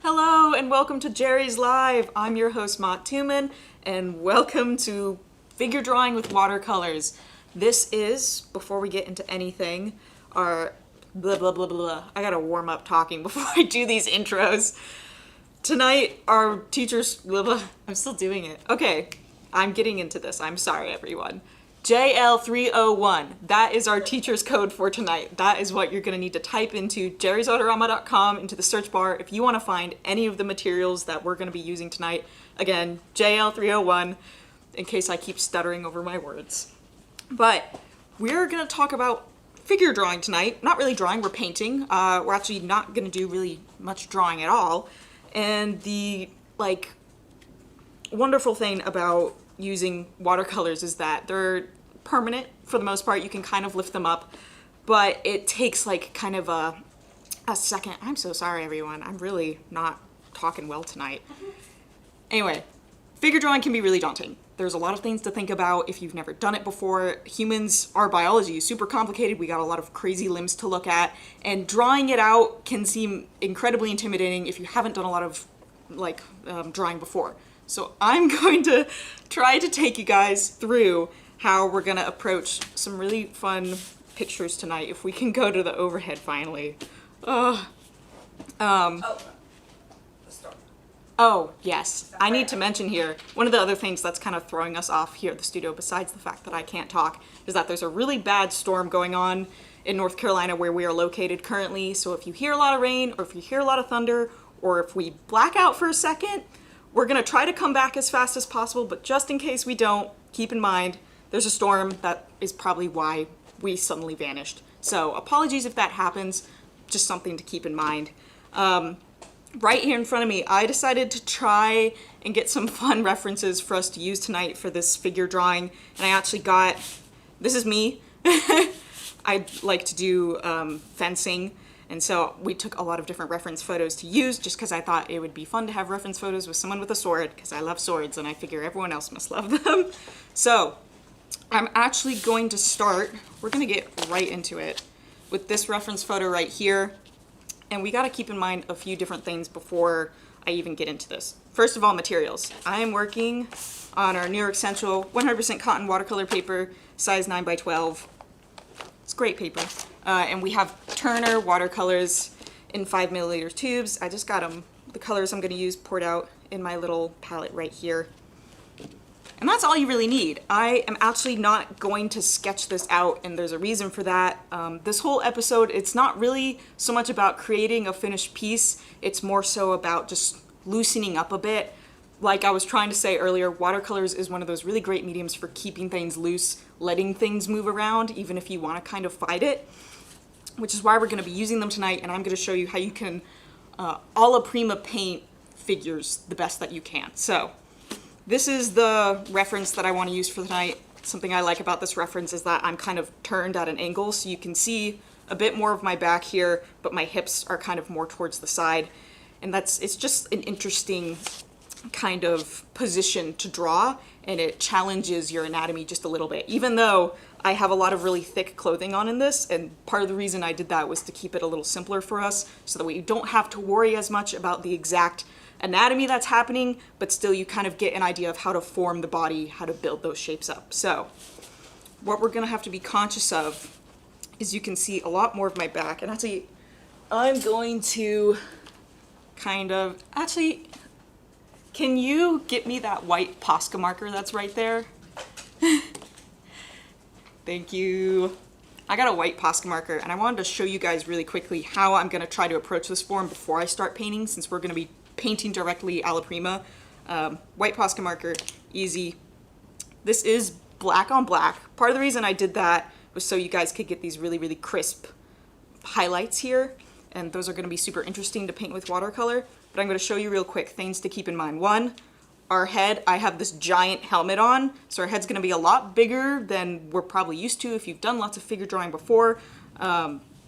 Hello and welcome to Jerry's Live. I'm your host Mott Tuman and welcome to Figure Drawing with Watercolors. This is, before we get into anything, our blah blah blah blah. I gotta warm up talking before I do these intros. Tonight our teachers blah blah. I'm still doing it. Okay, I'm getting into this. I'm sorry everyone. JL301. That is our teacher's code for tonight. That is what you're going to need to type into JerrysArtarama.com into the search bar if you want to find any of the materials that we're going to be using tonight. Again, JL301, in case I keep stuttering over my words. But we're going to talk about figure drawing tonight. Not really drawing, we're painting. We're actually not going to do really much drawing at all. And the, wonderful thing about using watercolors is that they're permanent for the most part. You can kind of lift them up, but it takes kind of a second. I'm so sorry everyone, I'm really not talking well tonight. Anyway, figure drawing can be really daunting. There's a lot of things to think about if you've never done it before. Humans, our biology is super complicated. We got a lot of crazy limbs to look at, and drawing it out can seem incredibly intimidating if you haven't done a lot of drawing before. So I'm going to try to take you guys through how we're going to approach some really fun pictures tonight. If we can go to the overhead finally. Oh, yes. I need to mention here, one of the other things that's kind of throwing us off here at the studio, besides the fact that I can't talk, is that there's a really bad storm going on in North Carolina where we are located currently. So if you hear a lot of rain, or if you hear a lot of thunder, or if we black out for a second, we're going to try to come back as fast as possible, but just in case we don't, keep in mind there's a storm. That is probably why we suddenly vanished. So apologies if that happens, just something to keep in mind. Right here in front of me, I decided to try and get some fun references for us to use tonight for this figure drawing, and I actually got, this is me. I like to do fencing. And so we took a lot of different reference photos to use just because I thought it would be fun to have reference photos with someone with a sword, because I love swords and I figure everyone else must love them. So I'm actually going to start, we're going to get right into it with this reference photo right here. And we got to keep in mind a few different things before I even get into this. First of all, materials. I am working on our New York Central 100% cotton watercolor paper, size 9x12. It's great paper. And we have Turner watercolors in 5mm tubes. I just got them, the colors I'm going to use poured out in my little palette right here. And that's all you really need. I am actually not going to sketch this out, and there's a reason for that. This whole episode, it's not really so much about creating a finished piece. It's more so about just loosening up a bit. Like I was trying to say earlier, watercolors is one of those really great mediums for keeping things loose, letting things move around, even if you want to kind of fight it. Which is why we're going to be using them tonight, and I'm going to show you how you can alla prima paint figures the best that you can. So this is the reference that I want to use for tonight. Something I like about this reference is that I'm kind of turned at an angle, so you can see a bit more of my back here, but my hips are kind of more towards the side. And it's just an interesting kind of position to draw, and it challenges your anatomy just a little bit, even though I have a lot of really thick clothing on in this, and part of the reason I did that was to keep it a little simpler for us so that we don't have to worry as much about the exact anatomy that's happening, but still you kind of get an idea of how to form the body, how to build those shapes up. So what we're gonna have to be conscious of is you can see a lot more of my back, and actually I'm going to can you get me that white Posca marker that's right there? Thank you. I got a white Posca marker, and I wanted to show you guys really quickly how I'm going to try to approach this form before I start painting, since we're going to be painting directly alla prima. White Posca marker, easy. This is black on black. Part of the reason I did that was so you guys could get these really, really crisp highlights here, and those are going to be super interesting to paint with watercolor. But I'm going to show you real quick things to keep in mind. One, our head, I have this giant helmet on, so our head's going to be a lot bigger than we're probably used to if you've done lots of figure drawing before.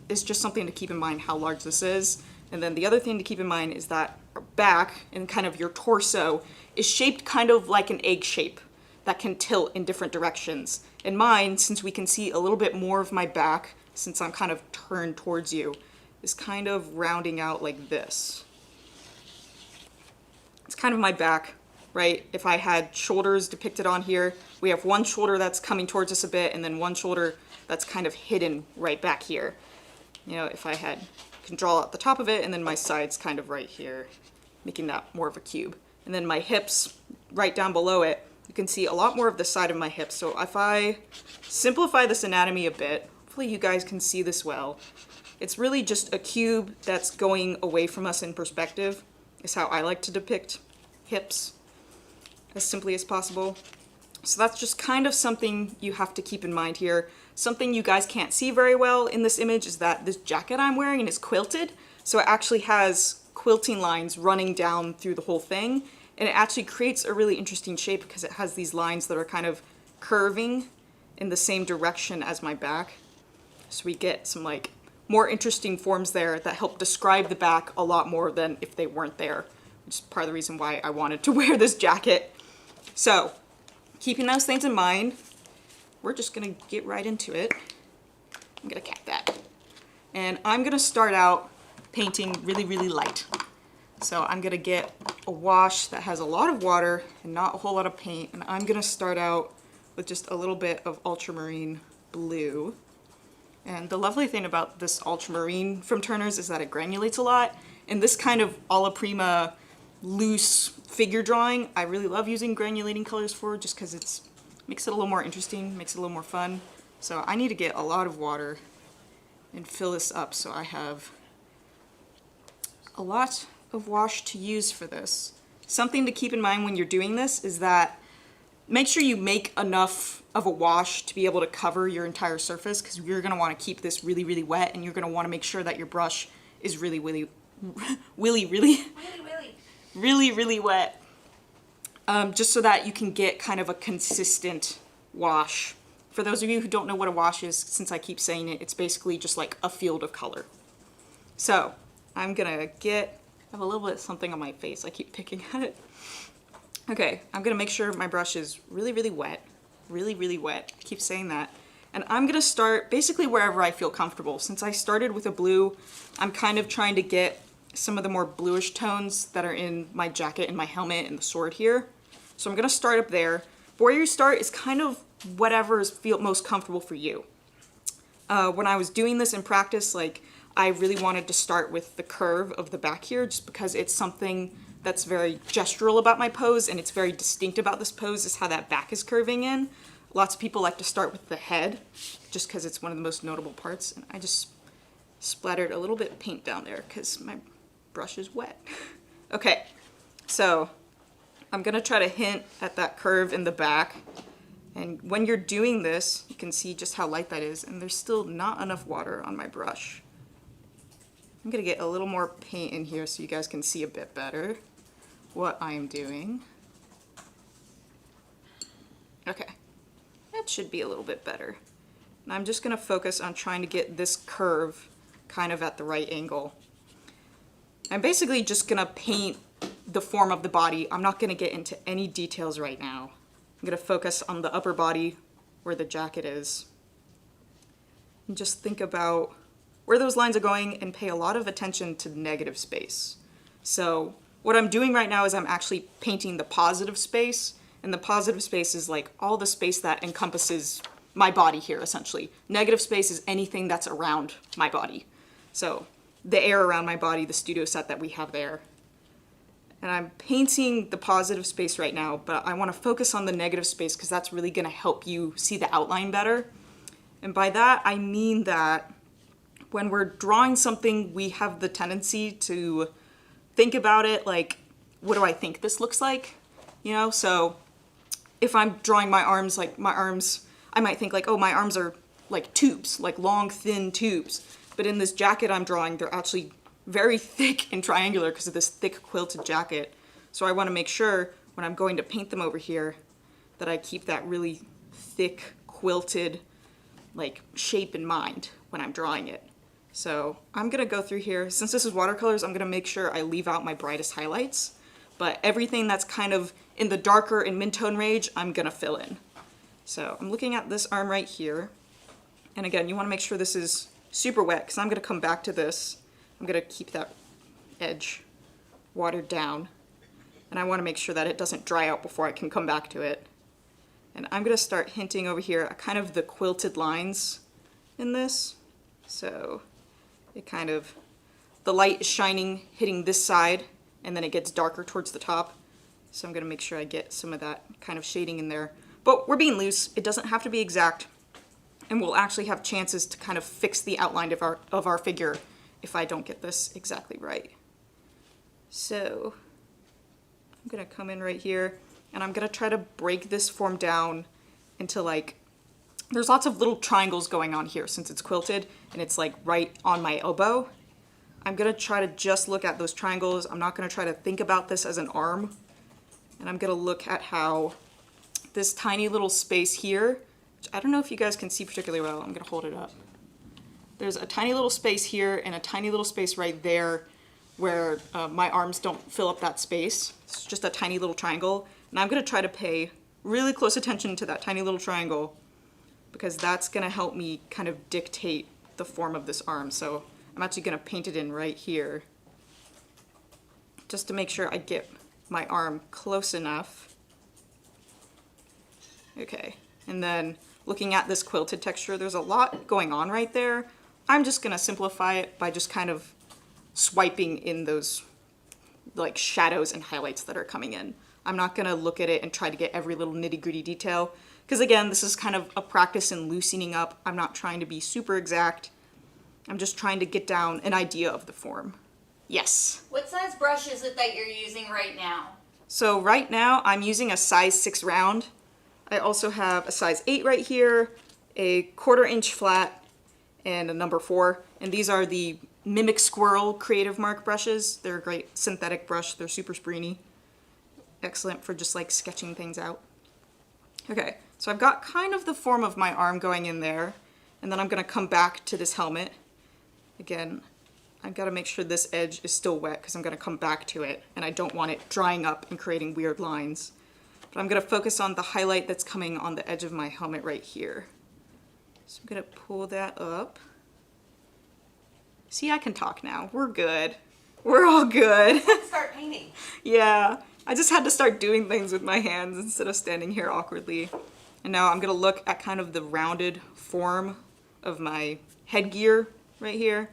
It's just something to keep in mind how large this is. And then the other thing to keep in mind is that our back and kind of your torso is shaped kind of like an egg shape that can tilt in different directions. And mine, since we can see a little bit more of my back, since I'm kind of turned towards you, is kind of rounding out like this. It's kind of my back, right? If I had shoulders depicted on here, we have one shoulder that's coming towards us a bit and then one shoulder that's kind of hidden right back here. You know, if I can draw out the top of it and then my sides kind of right here, making that more of a cube. And then my hips right down below it, you can see a lot more of the side of my hips. So if I simplify this anatomy a bit, hopefully you guys can see this well. It's really just a cube that's going away from us in perspective, is how I like to depict hips as simply as possible. So that's just kind of something you have to keep in mind here. Something you guys can't see very well in this image is that this jacket I'm wearing is quilted. So it actually has quilting lines running down through the whole thing. And it actually creates a really interesting shape because it has these lines that are kind of curving in the same direction as my back. So we get some like more interesting forms there that help describe the back a lot more than if they weren't there, which is part of the reason why I wanted to wear this jacket. So keeping those things in mind, we're just gonna get right into it. I'm gonna cap that. And I'm gonna start out painting really, really light. So I'm gonna get a wash that has a lot of water and not a whole lot of paint. And I'm gonna start out with just a little bit of ultramarine blue. And the lovely thing about this ultramarine from Turner's is that it granulates a lot. And this kind of alla prima loose figure drawing, I really love using granulating colors for, just because it makes it a little more interesting, makes it a little more fun. So I need to get a lot of water and fill this up so I have a lot of wash to use for this. Something to keep in mind when you're doing this is that make sure you make enough of a wash to be able to cover your entire surface, because you're going to want to keep this really, really wet, and you're going to want to make sure that your brush is really, really wet. Just so that you can get kind of a consistent wash. For those of you who don't know what a wash is, since I keep saying it, it's basically just like a field of color. So I'm gonna I have a little bit of something on my face, I keep picking at it. Okay, I'm gonna make sure my brush is really, really wet. Really, really wet. I keep saying that. And I'm gonna start basically wherever I feel comfortable. Since I started with a blue, I'm kind of trying to get some of the more bluish tones that are in my jacket and my helmet and the sword here. So I'm gonna start up there. But where you start is kind of whatever feels most comfortable for you. When I was doing this in practice, like, I really wanted to start with the curve of the back here, just because it's something that's very gestural about my pose, and it's very distinct about this pose is how that back is curving in. Lots of people like to start with the head, just because it's one of the most notable parts. And I just splattered a little bit of paint down there because my brush is wet. Okay, so I'm gonna try to hint at that curve in the back. And when you're doing this, you can see just how light that is, and there's still not enough water on my brush. I'm gonna get a little more paint in here so you guys can see a bit better what I'm doing. Okay, that should be a little bit better. And I'm just gonna focus on trying to get this curve kind of at the right angle. I'm basically just gonna paint the form of the body. I'm not gonna get into any details right now. I'm gonna focus on the upper body where the jacket is. And just think about where those lines are going and pay a lot of attention to the negative space. So what I'm doing right now is I'm actually painting the positive space, and the positive space is like all the space that encompasses my body here, essentially. Negative space is anything that's around my body. So the air around my body, the studio set that we have there. And I'm painting the positive space right now, but I want to focus on the negative space because that's really going to help you see the outline better. And by that, I mean that when we're drawing something, we have the tendency to think about it like, what do I think this looks like? You know, so if I'm drawing my arms, like my arms, I might think like, oh, my arms are like tubes, like long, thin tubes. But in this jacket I'm drawing, they're actually very thick and triangular because of this thick quilted jacket. So I want to make sure when I'm going to paint them over here that I keep that really thick quilted like shape in mind when I'm drawing it. So I'm gonna go through here. Since this is watercolors, I'm gonna make sure I leave out my brightest highlights, but everything that's kind of in the darker and mid-tone range, I'm gonna fill in. So I'm looking at this arm right here. And again, you wanna make sure this is super wet because I'm gonna come back to this. I'm gonna keep that edge watered down. and I want to make sure that it doesn't dry out before I can come back to it. And I'm going to start hinting over here at kind of the quilted lines in this. So it kind of, the light is shining, hitting this side, and then it gets darker towards the top. So I'm going to make sure I get some of that kind of shading in there. But we're being loose. It doesn't have to be exact. And we'll actually have chances to kind of fix the outline of our figure if I don't get this exactly right. So I'm going to come in right here, and I'm going to try to break this form down into like, there's lots of little triangles going on here since it's quilted, and it's like right on my elbow. I'm going to try to just look at those triangles. I'm not going to try to think about this as an arm. And I'm going to look at how this tiny little space here, which I don't know if you guys can see particularly well. I'm going to hold it up. There's a tiny little space here and a tiny little space right there where my arms don't fill up that space. It's just a tiny little triangle. And I'm going to try to pay really close attention to that tiny little triangle because that's going to help me kind of dictate the form of this arm. So I'm actually going to paint it in right here just to make sure I get my arm close enough. Okay, and then looking at this quilted texture, there's a lot going on right there. I'm just gonna simplify it by just kind of swiping in those like shadows and highlights that are coming in. I'm not gonna look at it and try to get every little nitty-gritty detail, because again, this is kind of a practice in loosening up. I'm not trying to be super exact. I'm just trying to get down an idea of the form. Yes? What size brush is it that you're using right now? So right now I'm using a size 6 round. I also have a size 8 right here, a 1/4 inch flat, and a number 4. And these are the Mimic Squirrel Creative Mark brushes. They're a great synthetic brush. They're super spreeny. Excellent for just like sketching things out. Okay, so I've got kind of the form of my arm going in there, and then I'm gonna come back to this helmet. Again, I've got to make sure this edge is still wet because I'm going to come back to it and I don't want it drying up and creating weird lines. But I'm going to focus on the highlight that's coming on the edge of my helmet right here. So I'm going to pull that up. See, I can talk now. We're good. We're all good. Start painting. Yeah, I just had to start doing things with my hands instead of standing here awkwardly. And now I'm going to look at kind of the rounded form of my headgear right here.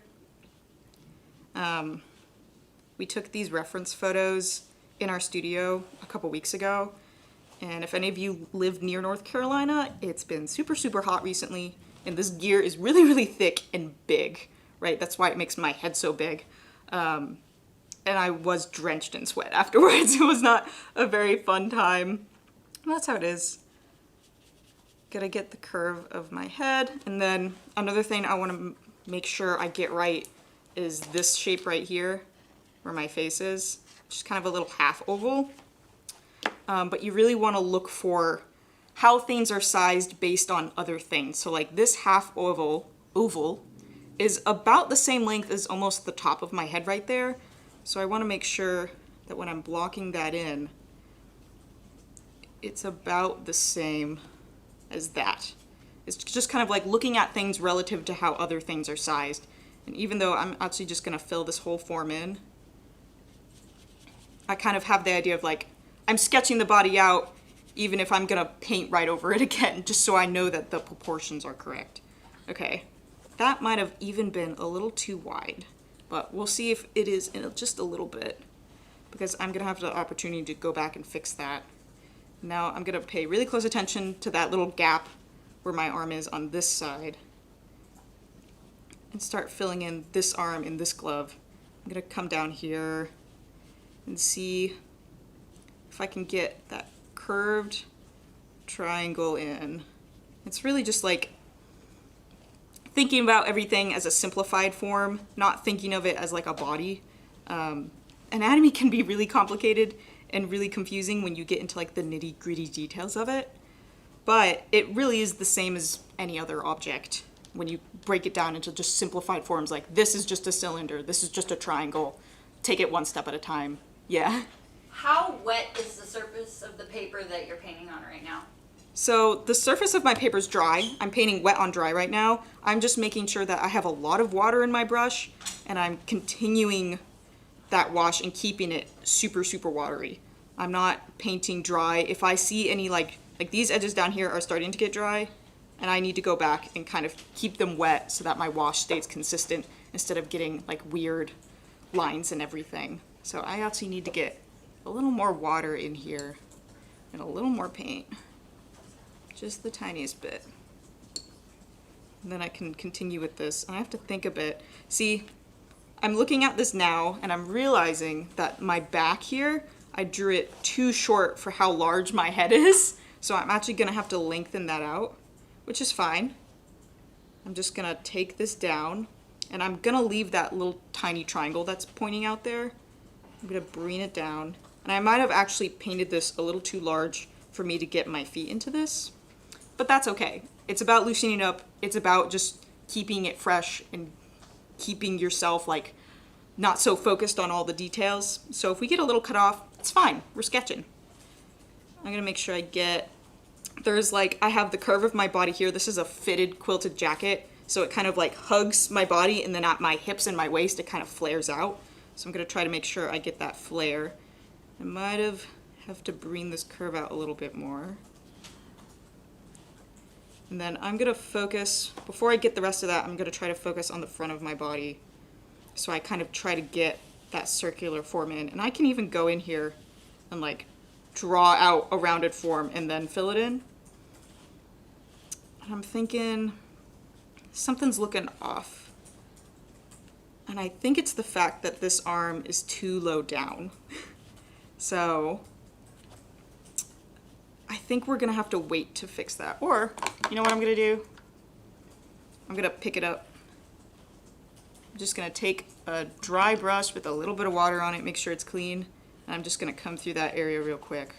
We took these reference photos in our studio a couple weeks ago, and if any of you live near North Carolina, it's been super, super hot recently, and this gear is really, really thick and big, right? That's why it makes my head so big. And I was drenched in sweat afterwards. It was not a very fun time. That's how it is. Gotta get the curve of my head, and then another thing I want to make sure I get right is this shape right here where my face is, just kind of a little half oval. But you really want to look for how things are sized based on other things. So like this half oval is about the same length as almost the top of my head right there. So I want to make sure that when I'm blocking that in, it's about the same as that. It's just kind of like looking at things relative to how other things are sized. And even though I'm actually just going to fill this whole form in, I kind of have the idea of like, I'm sketching the body out even if I'm going to paint right over it again, just so I know that the proportions are correct. Okay, that might have even been a little too wide, but we'll see if it is in just a little bit, because I'm going to have the opportunity to go back and fix that. Now I'm going to pay really close attention to that little gap where my arm is on this side, and start filling in this arm in this glove. I'm going to come down here and see if I can get that curved triangle in. It's really just like thinking about everything as a simplified form, not thinking of it as like a body. Anatomy can be really complicated and really confusing when you get into like the nitty-gritty details of it, but it really is the same as any other object when you break it down into just simplified forms, like this is just a cylinder, this is just a triangle. Take it one step at a time. Yeah. How wet is the surface of the paper that you're painting on right now? So the surface of my paper is dry. I'm painting wet on dry right now. I'm just making sure that I have a lot of water in my brush, and I'm continuing that wash and keeping it super, super watery. I'm not painting dry. If I see any like these edges down here are starting to get dry, and I need to go back and kind of keep them wet so that my wash stays consistent instead of getting like weird lines and everything. So I actually need to get a little more water in here and a little more paint, just the tiniest bit. And then I can continue with this. And I have to think a bit. See, I'm looking at this now and I'm realizing that my back here, I drew it too short for how large my head is. So I'm actually gonna have to lengthen that out, which is fine. I'm just gonna take this down and I'm gonna leave that little tiny triangle that's pointing out there. I'm gonna bring it down. And I might have actually painted this a little too large for me to get my feet into this, but that's okay. It's about loosening up. It's about just keeping it fresh and keeping yourself like not so focused on all the details. So if we get a little cut off, it's fine. We're sketching. I'm gonna make sure I get, there's like, I have the curve of my body here. This is a fitted quilted jacket. So it kind of like hugs my body, and then at my hips and my waist, it kind of flares out. So I'm gonna try to make sure I get that flare. I might have to bring this curve out a little bit more. And then I'm gonna focus, before I get the rest of that, I'm gonna try to focus on the front of my body. So I kind of try to get that circular form in. And I can even go in here and like draw out a rounded form and then fill it in. And I'm thinking something's looking off. And I think it's the fact that this arm is too low down. So I think we're gonna have to wait to fix that. Or, you know what I'm gonna do? I'm gonna pick it up. I'm just gonna take a dry brush with a little bit of water on it, make sure it's clean. And I'm just gonna come through that area real quick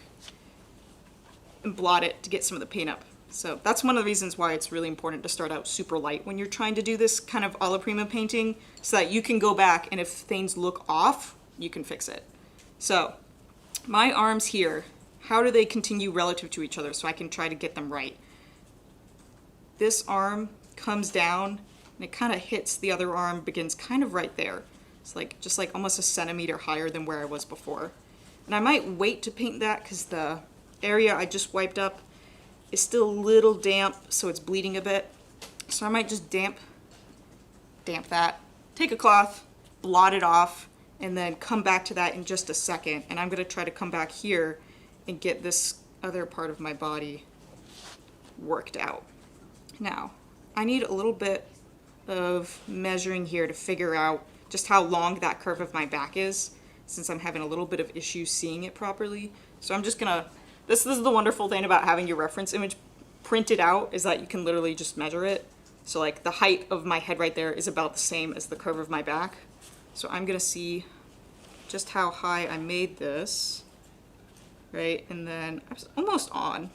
and blot it to get some of the paint up. So that's one of the reasons why it's really important to start out super light when you're trying to do this kind of alla prima painting, so that you can go back and if things look off, you can fix it. So my arms here, how do they continue relative to each other so I can try to get them right? This arm comes down and it kind of hits the other arm, begins kind of right there. It's like just like almost a centimeter higher than where I was before. And I might wait to paint that because the area I just wiped up is still a little damp, so it's bleeding a bit. So I might just damp that, take a cloth, blot it off, and then come back to that in just a second. And I'm gonna try to come back here and get this other part of my body worked out. Now, I need a little bit of measuring here to figure out just how long that curve of my back is, since I'm having a little bit of issue seeing it properly. So I'm just gonna, this is the wonderful thing about having your reference image printed out, is that you can literally just measure it. So like the height of my head right there is about the same as the curve of my back. So I'm gonna see just how high I made this, right? And then I was almost on.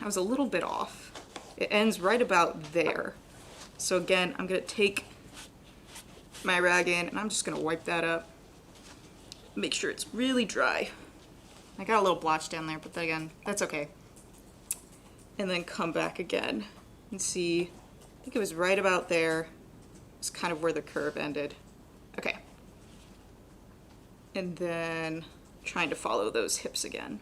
I was a little bit off. It ends right about there. So again, I'm gonna take my rag in and I'm just gonna wipe that up. Make sure it's really dry. I got a little blotch down there, but then again, that's okay. And then come back again and see, I think it was right about there. It's kind of where the curve ended. Okay. And then trying to follow those hips again.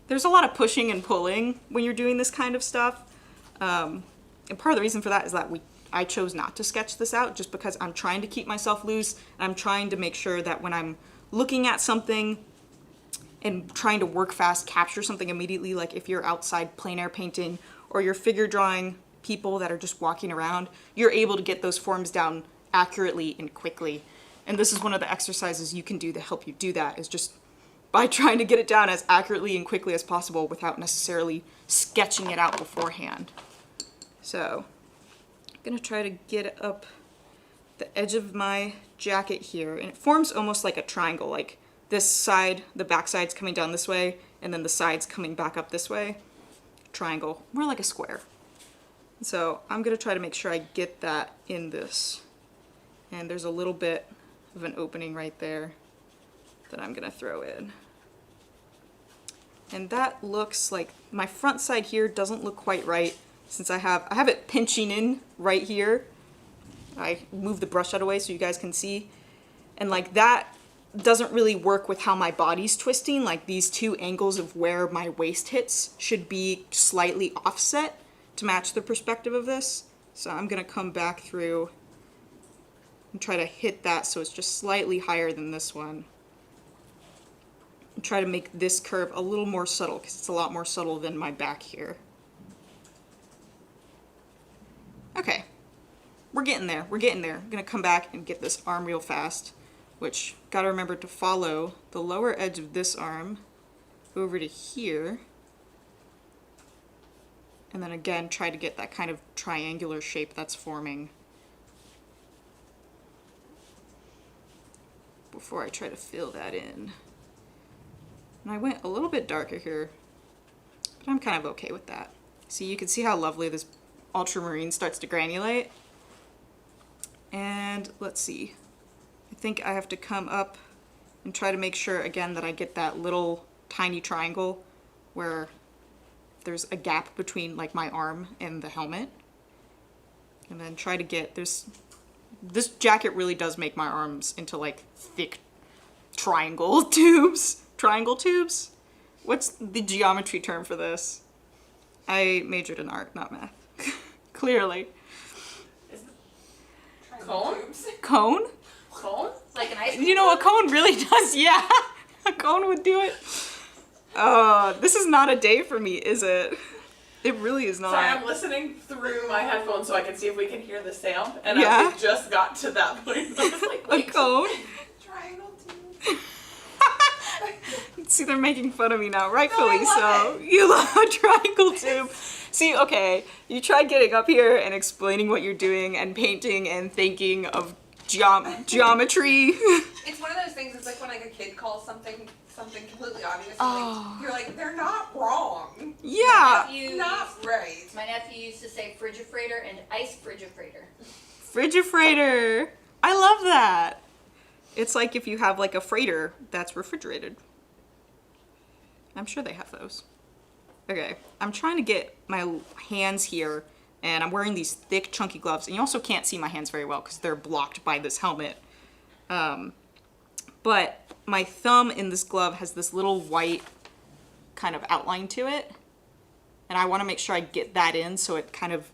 There's a lot of pushing and pulling when you're doing this kind of stuff. And part of the reason for that is that I chose not to sketch this out just because I'm trying to keep myself loose. And I'm trying to make sure that when I'm looking at something and trying to work fast, capture something immediately, like if you're outside plein air painting or you're figure drawing people that are just walking around, you're able to get those forms down accurately and quickly. And this is one of the exercises you can do to help you do that, is just by trying to get it down as accurately and quickly as possible without necessarily sketching it out beforehand. So I'm gonna try to get up the edge of my jacket here, and it forms almost like a triangle, like this side, the back side's coming down this way, and then the side's coming back up this way. Triangle, more like a square. So I'm gonna try to make sure I get that in this. And there's a little bit of an opening right there that I'm gonna throw in. And that looks like, my front side here doesn't look quite right, since I have it pinching in right here. I moved the brush out of the way so you guys can see. And like that doesn't really work with how my body's twisting. Like these two angles of where my waist hits should be slightly offset to match the perspective of this. So I'm gonna come back through and try to hit that so it's just slightly higher than this one. And try to make this curve a little more subtle because it's a lot more subtle than my back here. Okay, we're getting there, we're getting there. I'm gonna come back and get this arm real fast, which gotta remember to follow the lower edge of this arm over to here. And then again, try to get that kind of triangular shape that's forming before I try to fill that in. And I went a little bit darker here, but I'm kind of okay with that. See, you can see how lovely this ultramarine starts to granulate. And let's see, I think I have to come up and try to make sure again that I get that little tiny triangle where there's a gap between like my arm and the helmet. And then try to get this jacket really does make my arms into like thick triangle tubes. Triangle tubes? What's the geometry term for this? I majored in art, not math. Clearly. Cone? Cone? Cone? Like an ice cream You know, a cone? cone really does, yeah. A cone would do it. This is not a day for me, is it? It really is not. Sorry, I'm listening through my headphones so I can see if we can hear the sound. And Yeah. I just got to that point. I was like, A wait. cone? Triangle tube. See, they're making fun of me now, rightfully No, I love so. You love a triangle tube. See, okay, you try getting up here and explaining what you're doing and painting and thinking of geometry. It's one of those things. It's like when like a kid calls something completely obvious. Oh. Like, you're like, they're not wrong. Yeah, Not right. My nephew used to say frigifrator and ice frigifrator. frigifrator. I love that. It's like if you have like a freighter that's refrigerated. I'm sure they have those. Okay, I'm trying to get my hands here, and I'm wearing these thick, chunky gloves, and you also can't see my hands very well because they're blocked by this helmet. But my thumb in this glove has this little white kind of outline to it, and I want to make sure I get that in so it kind of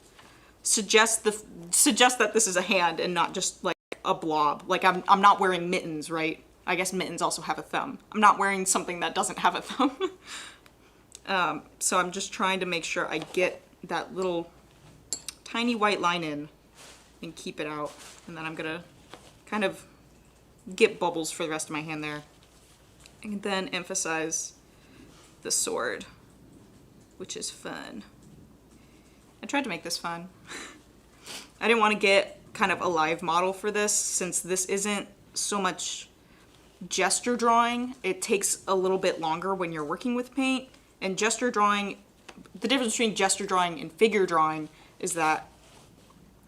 suggests that this is a hand and not just like a blob. Like I'm not wearing mittens, right? I guess mittens also have a thumb. I'm not wearing something that doesn't have a thumb. So I'm just trying to make sure I get that little tiny white line in and keep it out. And then I'm gonna kind of get bubbles for the rest of my hand there. And then emphasize the sword, which is fun. I tried to make this fun. I didn't want to get kind of a live model for this since this isn't so much gesture drawing. It takes a little bit longer when you're working with paint. And gesture drawing, the difference between gesture drawing and figure drawing is that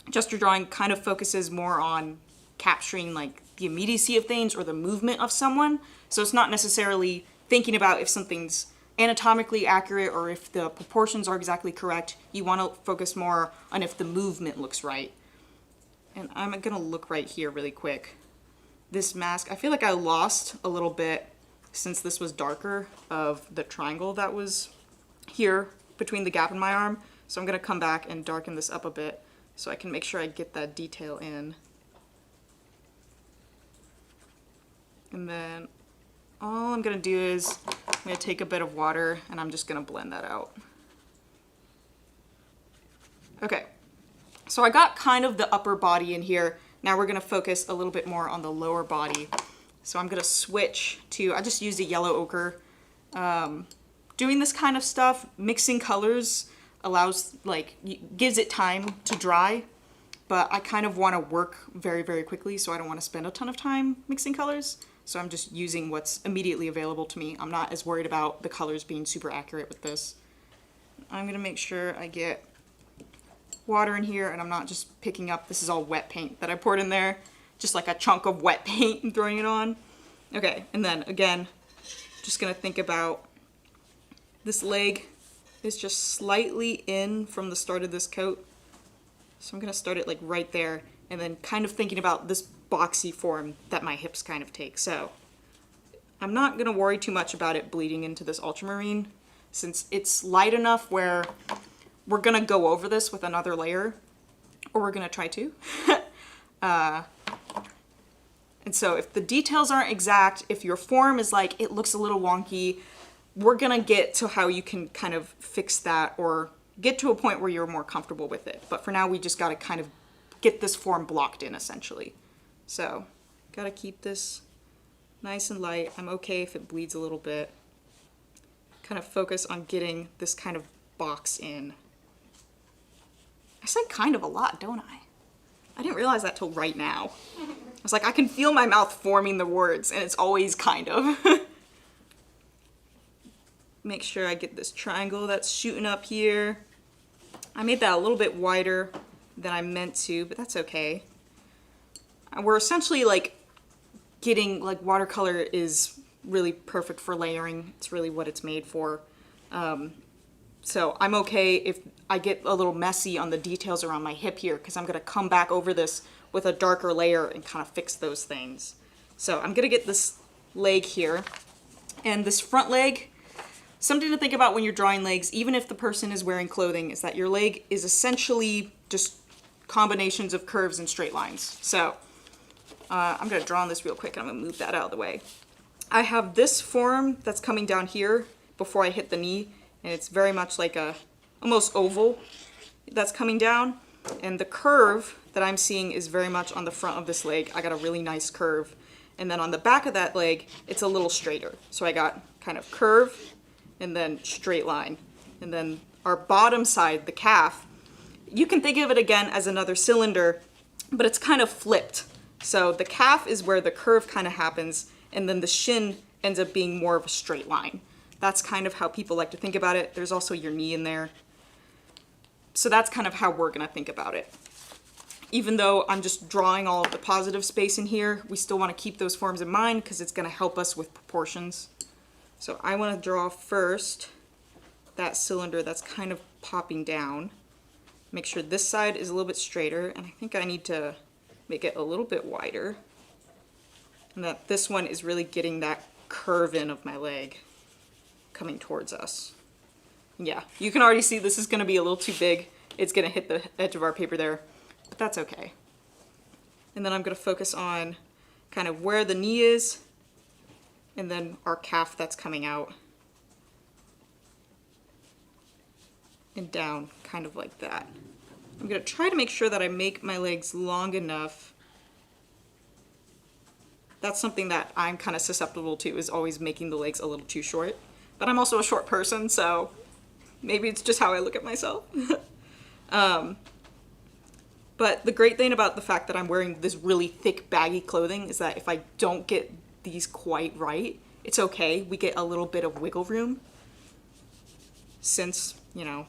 gesture drawing kind of focuses more on capturing like the immediacy of things or the movement of someone. So it's not necessarily thinking about if something's anatomically accurate or if the proportions are exactly correct. You want to focus more on if the movement looks right. And I'm gonna look right here really quick. This mask, I feel like I lost a little bit since this was darker of the triangle that was here between the gap in my arm. So I'm gonna come back and darken this up a bit so I can make sure I get that detail in. And then all I'm gonna do is I'm gonna take a bit of water and I'm just gonna blend that out. Okay, so I got kind of the upper body in here. Now we're gonna focus a little bit more on the lower body. So I'm gonna switch to, I just used a yellow ochre. Doing this kind of stuff, mixing colors allows, like, gives it time to dry, but I kind of wanna work very, very quickly, so I don't wanna spend a ton of time mixing colors. So I'm just using what's immediately available to me. I'm not as worried about the colors being super accurate with this. I'm gonna make sure I get water in here and I'm not just picking up, this is all wet paint that I poured in there. Just like a chunk of wet paint and throwing it on. Okay, and then again, just gonna think about this leg is just slightly in from the start of this coat. So I'm gonna start it like right there and then kind of thinking about this boxy form that my hips kind of take. So I'm not gonna worry too much about it bleeding into this ultramarine since it's light enough where we're gonna go over this with another layer, or we're gonna try to. And so if the details aren't exact, if your form is like, it looks a little wonky, we're gonna get to how you can kind of fix that or get to a point where you're more comfortable with it. But for now, we just gotta kind of get this form blocked in essentially. So, gotta keep this nice and light. I'm okay if it bleeds a little bit. Kind of focus on getting this kind of box in. I said kind of a lot, don't I? I didn't realize that till right now. I was like, I can feel my mouth forming the words, and it's always kind of. Make sure I get this triangle that's shooting up here. I made that a little bit wider than I meant to, but that's okay. We're essentially like getting, like, watercolor is really perfect for layering. It's really what it's made for. So I'm okay if I get a little messy on the details around my hip here, because I'm gonna come back over this with a darker layer and kind of fix those things. So I'm gonna get this leg here, and this front leg, something to think about when you're drawing legs, even if the person is wearing clothing, is that your leg is essentially just combinations of curves and straight lines. So I'm gonna draw on this real quick, and I'm gonna move that out of the way. I have this form that's coming down here before I hit the knee, and it's very much like a almost oval that's coming down, and the curve that I'm seeing is very much on the front of this leg. I got a really nice curve, and then on the back of that leg it's a little straighter. So I got kind of curve and then straight line, and then our bottom side, the calf, you can think of it again as another cylinder, but it's kind of flipped. So the calf is where the curve kind of happens, and then the shin ends up being more of a straight line. That's kind of how people like to think about it. There's also your knee in there. So that's kind of how we're gonna think about it. Even though I'm just drawing all of the positive space in here, we still wanna keep those forms in mind because it's gonna help us with proportions. So I wanna draw first that cylinder that's kind of popping down. Make sure this side is a little bit straighter, and I think I need to make it a little bit wider. And that this one is really getting that curve in of my leg coming towards us. Yeah, you can already see this is gonna be a little too big. It's gonna hit the edge of our paper there, but that's okay. And then I'm gonna focus on kind of where the knee is, and then our calf that's coming out. And down, kind of like that. I'm gonna try to make sure that I make my legs long enough. That's something that I'm kind of susceptible to, is always making the legs a little too short. But I'm also a short person, so maybe it's just how I look at myself. But the great thing about the fact that I'm wearing this really thick, baggy clothing is that if I don't get these quite right, it's okay. We get a little bit of wiggle room. Since, you know,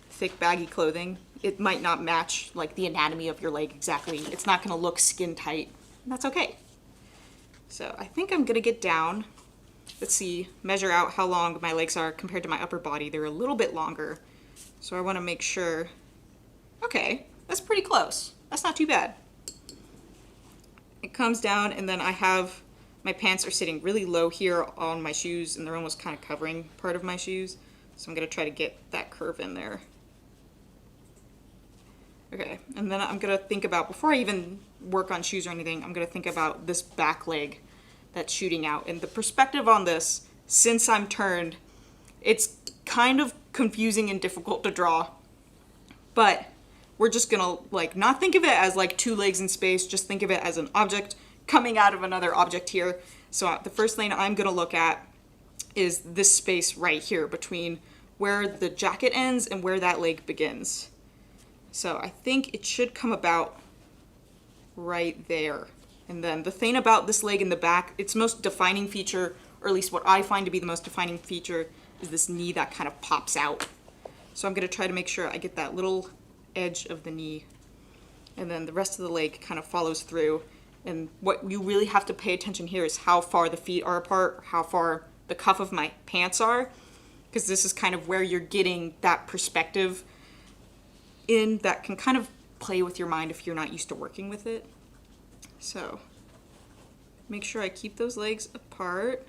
thick, baggy clothing, it might not match like the anatomy of your leg exactly. It's not gonna look skin tight. And that's okay. So I think I'm gonna get down. Let's see, measure out how long my legs are compared to my upper body. They're a little bit longer. So I wanna make sure, okay, that's pretty close. That's not too bad. It comes down, and then I have, my pants are sitting really low here on my shoes, and they're almost kind of covering part of my shoes. So I'm gonna try to get that curve in there. Okay, and then I'm gonna think about, before I even work on shoes or anything, I'm gonna think about this back leg that's shooting out. And the perspective on this, since I'm turned, it's kind of confusing and difficult to draw. But we're just gonna like not think of it as like two legs in space, just think of it as an object coming out of another object here. So the first thing I'm gonna look at is this space right here between where the jacket ends and where that leg begins. So I think it should come about right there. And then the thing about this leg in the back, its most defining feature, or at least what I find to be the most defining feature, is this knee that kind of pops out. So I'm gonna try to make sure I get that little edge of the knee, and then the rest of the leg kind of follows through. And what you really have to pay attention here is how far the feet are apart, how far the cuff of my pants are, because this is kind of where you're getting that perspective in that can kind of play with your mind if you're not used to working with it. So make sure I keep those legs apart.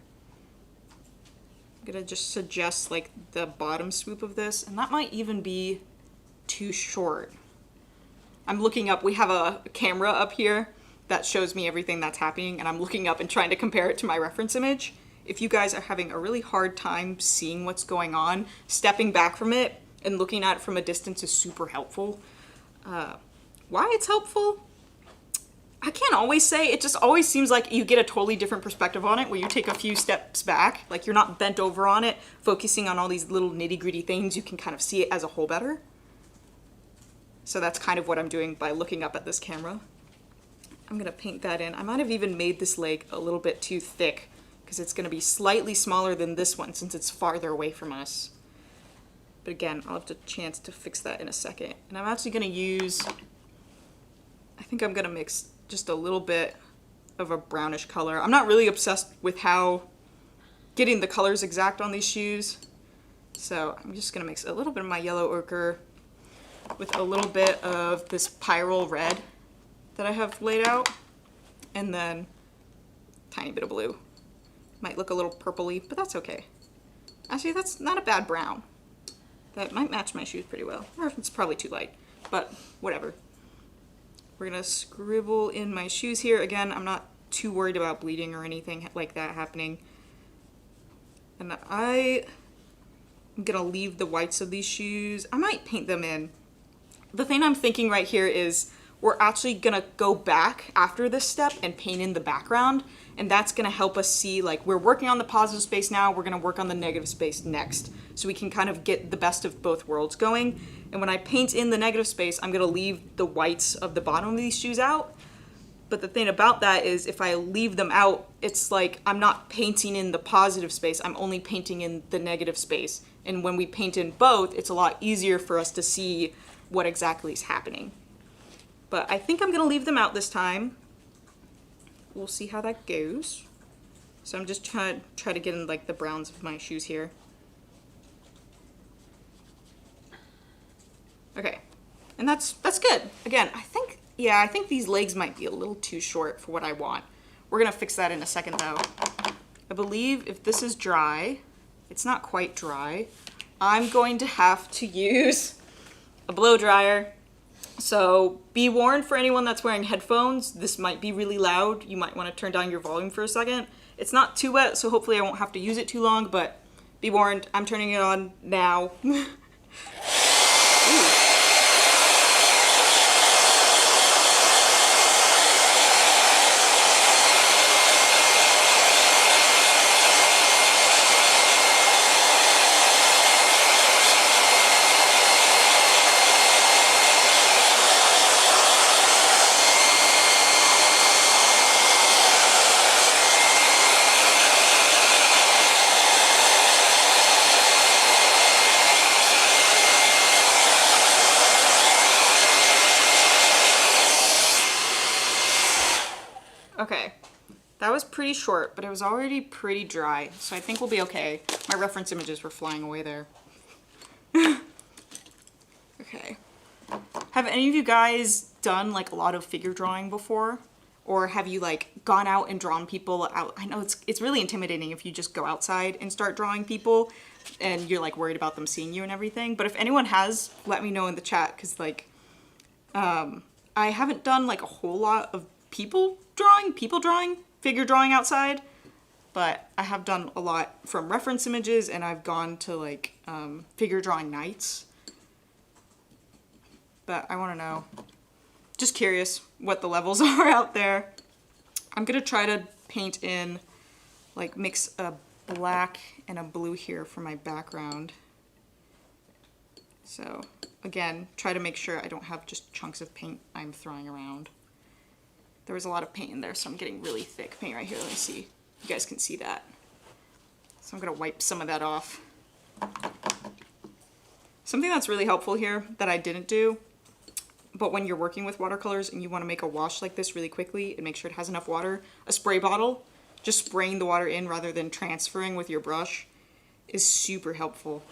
I'm gonna just suggest like the bottom swoop of this, and that might even be too short. I'm looking up, we have a camera up here that shows me everything that's happening, and I'm looking up and trying to compare it to my reference image. If you guys are having a really hard time seeing what's going on, stepping back from it and looking at it from a distance is super helpful. Why it's helpful? I can't always say. It just always seems like you get a totally different perspective on it where you take a few steps back, like you're not bent over on it, focusing on all these little nitty-gritty things. You can kind of see it as a whole better. So that's kind of what I'm doing by looking up at this camera. I'm gonna paint that in. I might have even made this leg a little bit too thick because it's gonna be slightly smaller than this one since it's farther away from us. But again, I'll have a chance to fix that in a second. And I'm actually gonna use, I think I'm gonna mix just a little bit of a brownish color. I'm not really obsessed with how getting the colors exact on these shoes. So I'm just gonna mix a little bit of my yellow ochre with a little bit of this pyrrole red that I have laid out, and then a tiny bit of blue. Might look a little purpley, but that's okay. Actually, that's not a bad brown. That might match my shoes pretty well. Or it's probably too light, but whatever. We're gonna scribble in my shoes here. Again, I'm not too worried about bleeding or anything like that happening. And I'm gonna leave the whites of these shoes. I might paint them in. The thing I'm thinking right here is we're actually gonna go back after this step and paint in the background, and that's gonna help us see, like, we're working on the positive space now, we're gonna work on the negative space next, so we can kind of get the best of both worlds going. And when I paint in the negative space, I'm gonna leave the whites of the bottom of these shoes out. But the thing about that is if I leave them out, it's like I'm not painting in the positive space, I'm only painting in the negative space. And when we paint in both, it's a lot easier for us to see what exactly is happening. But I think I'm gonna leave them out this time. We'll see how that goes. So I'm just trying to get in like the browns of my shoes here. Okay, and that's good. Again, I think these legs might be a little too short for what I want. We're gonna fix that in a second though. I believe if this is dry, it's not quite dry, I'm going to have to use a blow dryer. So be warned for anyone that's wearing headphones, this might be really loud. You might want to turn down your volume for a second. It's not too wet, so hopefully I won't have to use it too long, but be warned, I'm turning it on now. Ooh. Okay, that was pretty short, but it was already pretty dry, so I think we'll be okay. My reference images were flying away there. Okay. Have any of you guys done like a lot of figure drawing before? Or have you like gone out and drawn people out? I know it's really intimidating if you just go outside and start drawing people and you're like worried about them seeing you and everything. But if anyone has, let me know in the chat, because like I haven't done like a whole lot of people drawing, figure drawing outside, but I have done a lot from reference images, and I've gone to like figure drawing nights. But I want to know, just curious what the levels are out there. I'm gonna try to paint in, like mix a black and a blue here for my background. So again, try to make sure I don't have just chunks of paint I'm throwing around. There was a lot of paint in there, so I'm getting really thick paint right here. Let me see. You guys can see that. So I'm gonna wipe some of that off. Something that's really helpful here that I didn't do, but when you're working with watercolors and you want to make a wash like this really quickly and make sure it has enough water, a spray bottle, just spraying the water in rather than transferring with your brush is super helpful.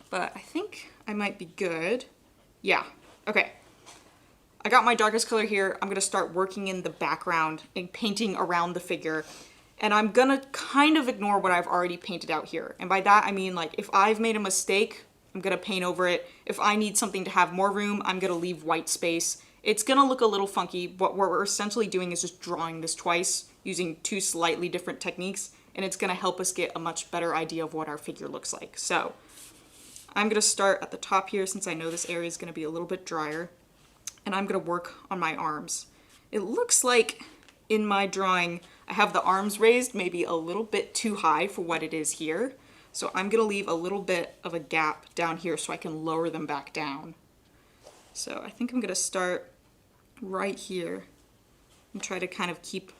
But I think I might be good. Yeah, okay. I got my darkest color here. I'm gonna start working in the background and painting around the figure. And I'm gonna kind of ignore what I've already painted out here. And by that, I mean, like, if I've made a mistake, I'm gonna paint over it. If I need something to have more room, I'm gonna leave white space. It's gonna look a little funky, but what we're essentially doing is just drawing this twice using two slightly different techniques, and it's gonna help us get a much better idea of what our figure looks like. So I'm gonna start at the top here since I know this area is gonna be a little bit drier, and I'm gonna work on my arms. It looks like in my drawing, I have the arms raised maybe a little bit too high for what it is here. So I'm gonna leave a little bit of a gap down here so I can lower them back down. So I think I'm gonna start right here and try to kind of keep,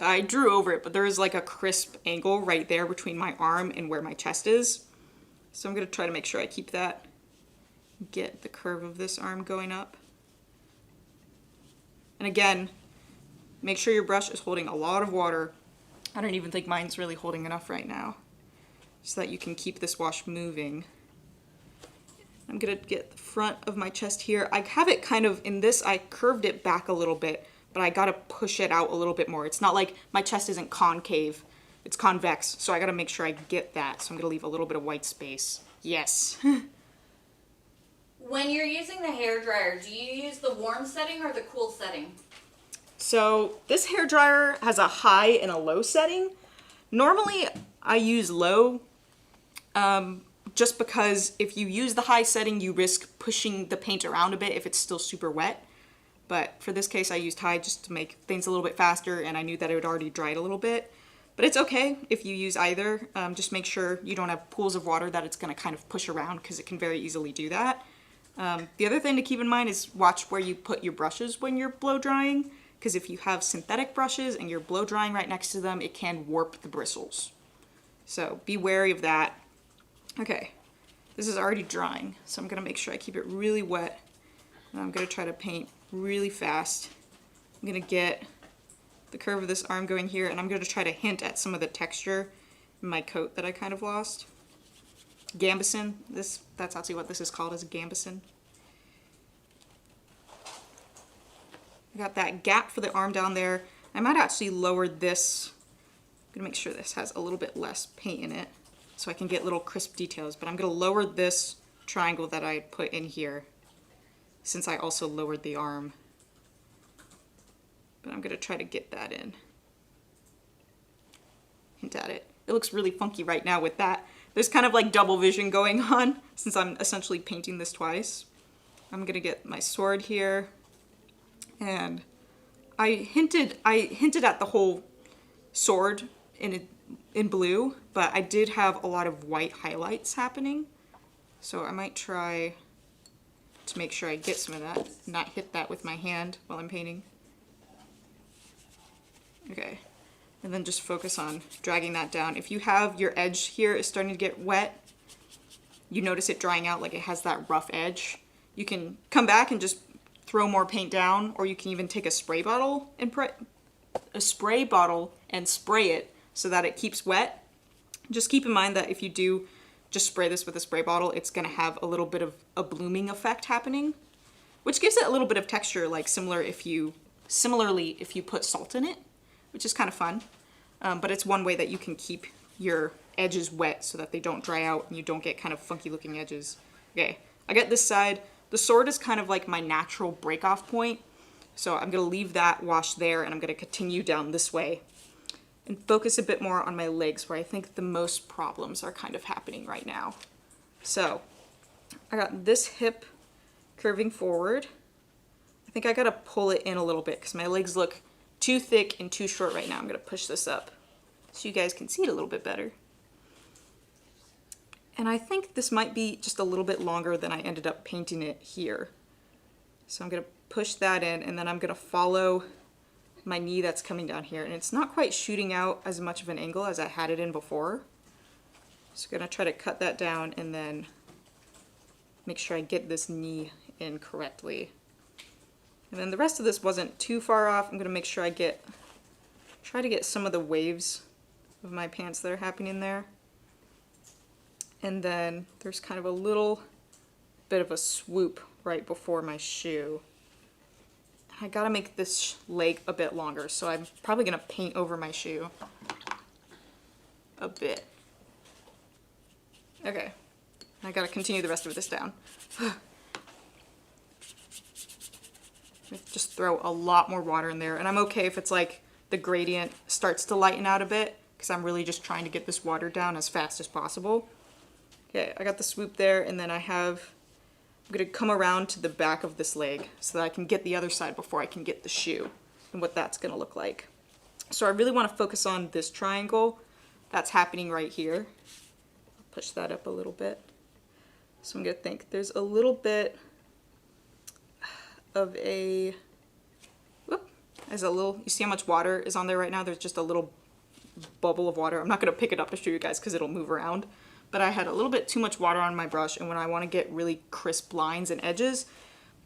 I drew over it, but there is like a crisp angle right there between my arm and where my chest is. So I'm gonna try to make sure I keep that, get the curve of this arm going up. And again, make sure your brush is holding a lot of water. I don't even think mine's really holding enough right now, so that you can keep this wash moving. I'm gonna get the front of my chest here. I have it kind of, in this, I curved it back a little bit, but I gotta push it out a little bit more. It's not like my chest isn't concave, it's convex, so I gotta make sure I get that. So I'm gonna leave a little bit of white space. Yes. When you're using the hairdryer, do you use the warm setting or the cool setting? So this hairdryer has a high and a low setting. Normally I use low, just because if you use the high setting, you risk pushing the paint around a bit if it's still super wet. But for this case, I used high just to make things a little bit faster, and I knew that it had already dried a little bit. But it's okay if you use either. Just make sure you don't have pools of water that it's gonna kind of push around, because it can very easily do that. The other thing to keep in mind is watch where you put your brushes when you're blow drying, because if you have synthetic brushes and you're blow drying right next to them, it can warp the bristles. So be wary of that. Okay, this is already drying, so I'm gonna make sure I keep it really wet. And I'm gonna try to paint really fast. I'm gonna get the curve of this arm going here, and I'm gonna try to hint at some of the texture in my coat that I kind of lost. Gambeson, that's actually what this is called, is a gambeson. I got that gap for the arm down there. I might actually lower this. I'm gonna make sure this has a little bit less paint in it so I can get little crisp details, but I'm gonna lower this triangle that I put in here since I also lowered the arm. But I'm gonna try to get that in. Hint at it. It looks really funky right now with that. There's kind of like double vision going on since I'm essentially painting this twice. I'm gonna get my sword here, and I hinted at the whole sword in blue, but I did have a lot of white highlights happening, so I might try to make sure I get some of that, not hit that with my hand while I'm painting. Okay. And then just focus on dragging that down. If you have your edge here is starting to get wet, you notice it drying out, like it has that rough edge, you can come back and just throw more paint down, or you can even take a spray bottle and spray it so that it keeps wet. Just keep in mind that if you do just spray this with a spray bottle, it's gonna have a little bit of a blooming effect happening, which gives it a little bit of texture, like similarly if you put salt in it, which is kind of fun. But it's one way that you can keep your edges wet so that they don't dry out and you don't get kind of funky looking edges. Okay, I got this side. The sword is kind of like my natural break off point. So I'm gonna leave that wash there, and I'm gonna continue down this way and focus a bit more on my legs, where I think the most problems are kind of happening right now. So I got this hip curving forward. I think I gotta pull it in a little bit because my legs look too thick and too short right now. I'm gonna push this up so you guys can see it a little bit better. And I think this might be just a little bit longer than I ended up painting it here. So I'm gonna push that in, and then I'm gonna follow my knee that's coming down here. And it's not quite shooting out as much of an angle as I had it in before. So I'm gonna try to cut that down and then make sure I get this knee in correctly. And then the rest of this wasn't too far off. I'm gonna make sure I try to get some of the waves of my pants that are happening there. And then there's kind of a little bit of a swoop right before my shoe. I gotta make this leg a bit longer, so I'm probably gonna paint over my shoe a bit. Okay, I gotta continue the rest of this down. Just throw a lot more water in there, and I'm okay if it's like the gradient starts to lighten out a bit, because I'm really just trying to get this water down as fast as possible. Okay, I got the swoop there, and then I'm gonna come around to the back of this leg so that I can get the other side before I can get the shoe, and what that's gonna look like. So I really want to focus on this triangle that's happening right here. Push that up a little bit. So I'm gonna think there's a little bit of a, whoop, there's a little, you see how much water is on there right now? There's just a little bubble of water. I'm not gonna pick it up to show you guys because it'll move around. But I had a little bit too much water on my brush, and when I want to get really crisp lines and edges,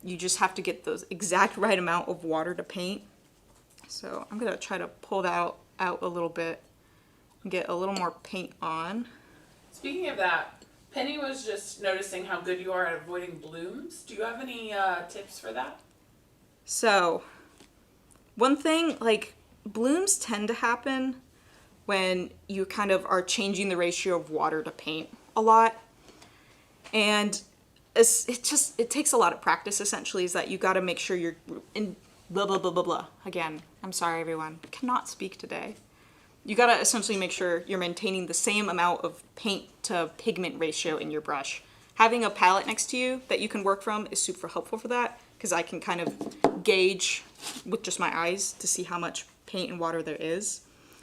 you just have to get those exact right amount of water to paint. So I'm gonna try to pull that out a little bit and get a little more paint on. Speaking of that, Penny was just noticing how good you are at avoiding blooms. Do you have any tips for that? So, one thing, like, blooms tend to happen when you kind of are changing the ratio of water to paint a lot. And it takes a lot of practice, essentially, is that you gotta make sure you're in blah, blah, blah, blah, blah. Again, I'm sorry, everyone. I cannot speak today. You gotta essentially make sure you're maintaining the same amount of paint to pigment ratio in your brush. Having a palette next to you that you can work from is super helpful for that, because I can kind of gauge with just my eyes to see how much paint and water there is.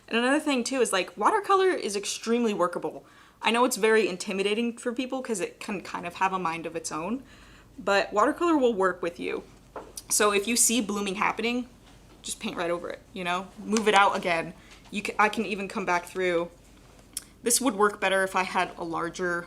And another thing too is, like, watercolor is extremely workable. I know it's very intimidating for people because it can kind of have a mind of its own, but watercolor will work with you. So if you see blooming happening, just paint right over it, you know? Move it out again. I can even come back through. This would work better if I had a larger,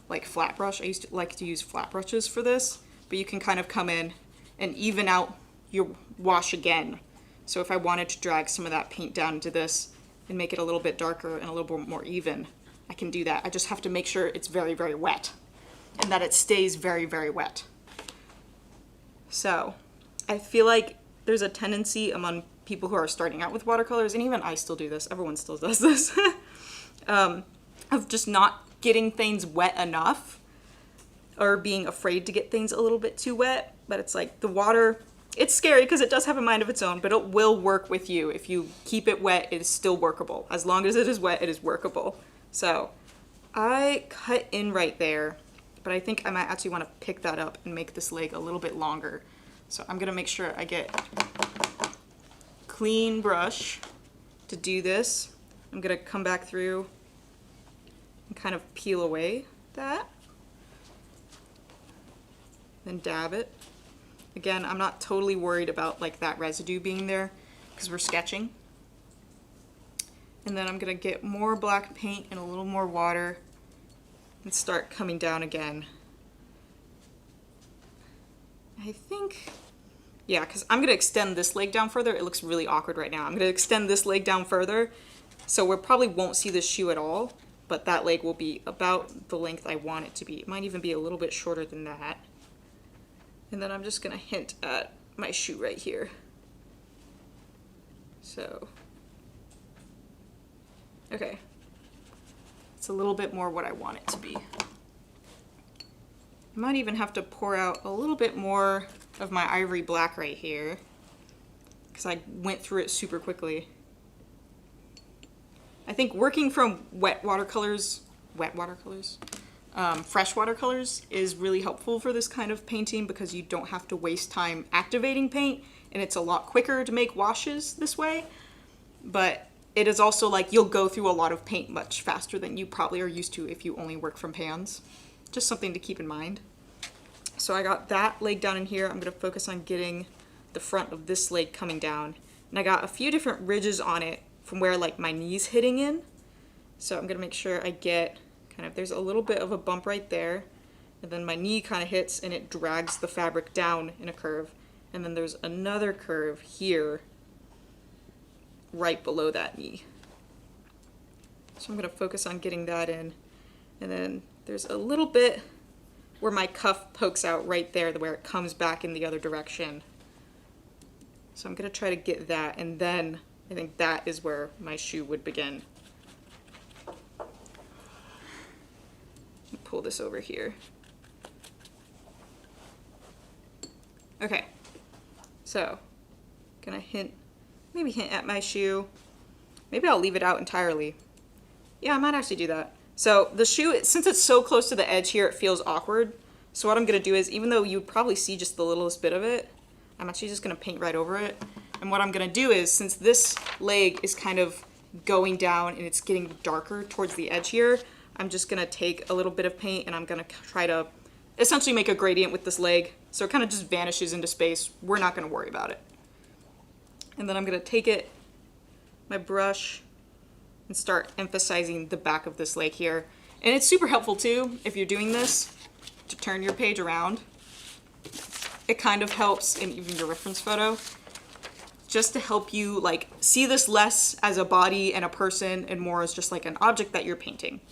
like, flat brush. I used to like to use flat brushes for this, but you can kind of come in and even out your wash again. So if I wanted to drag some of that paint down into this and make it a little bit darker and a little bit more even, I can do that. I just have to make sure it's very, very wet and that it stays very, very wet. So I feel like there's a tendency among people who are starting out with watercolors, and even I still do this, everyone still does this, of just not getting things wet enough or being afraid to get things a little bit too wet. But it's like the water, it's scary because it does have a mind of its own, but it will work with you. If you keep it wet, it is still workable. As long as it is wet, it is workable. So I cut in right there, but I think I might actually want to pick that up and make this leg a little bit longer. So I'm gonna make sure I get clean brush to do this. I'm gonna come back through and kind of peel away that, then dab it. Again, I'm not totally worried about, like, that residue being there because we're sketching. And then I'm gonna get more black paint and a little more water and start coming down again. I think, yeah, because I'm gonna extend this leg down further. It looks really awkward right now. I'm gonna extend this leg down further, so we probably won't see this shoe at all, but that leg will be about the length I want it to be. It might even be a little bit shorter than that. And then I'm just gonna hint at my shoe right here. So, okay. It's a little bit more what I want it to be. I might even have to pour out a little bit more of my ivory black right here because I went through it super quickly. I think working from fresh watercolors is really helpful for this kind of painting because you don't have to waste time activating paint, and it's a lot quicker to make washes this way. But it is also like you'll go through a lot of paint much faster than you probably are used to if you only work from pans. Just something to keep in mind. So I got that leg down in here. I'm gonna focus on getting the front of this leg coming down. And I got a few different ridges on it from where, like, my knee's hitting in. So I'm gonna make sure I get kind of, there's a little bit of a bump right there. And then my knee kind of hits and it drags the fabric down in a curve. And then there's another curve here right below that knee. So I'm gonna focus on getting that in. And then there's a little bit where my cuff pokes out right there, where it comes back in the other direction. So I'm gonna try to get that, and then I think that is where my shoe would begin. Pull this over here. Okay, so gonna maybe hint at my shoe. Maybe I'll leave it out entirely. Yeah, I might actually do that. So the shoe, since it's so close to the edge here, it feels awkward. So what I'm gonna do is, even though you'd probably see just the littlest bit of it, I'm actually just gonna paint right over it. And what I'm gonna do is, since this leg is kind of going down and it's getting darker towards the edge here, I'm just gonna take a little bit of paint and I'm gonna try to essentially make a gradient with this leg. So it kind of just vanishes into space. We're not gonna worry about it. And then I'm gonna take my brush, and start emphasizing the back of this leg here. And it's super helpful too, if you're doing this, to turn your page around. It kind of helps in even your reference photo, just to help you like see this less as a body and a person and more as just like an object that you're painting.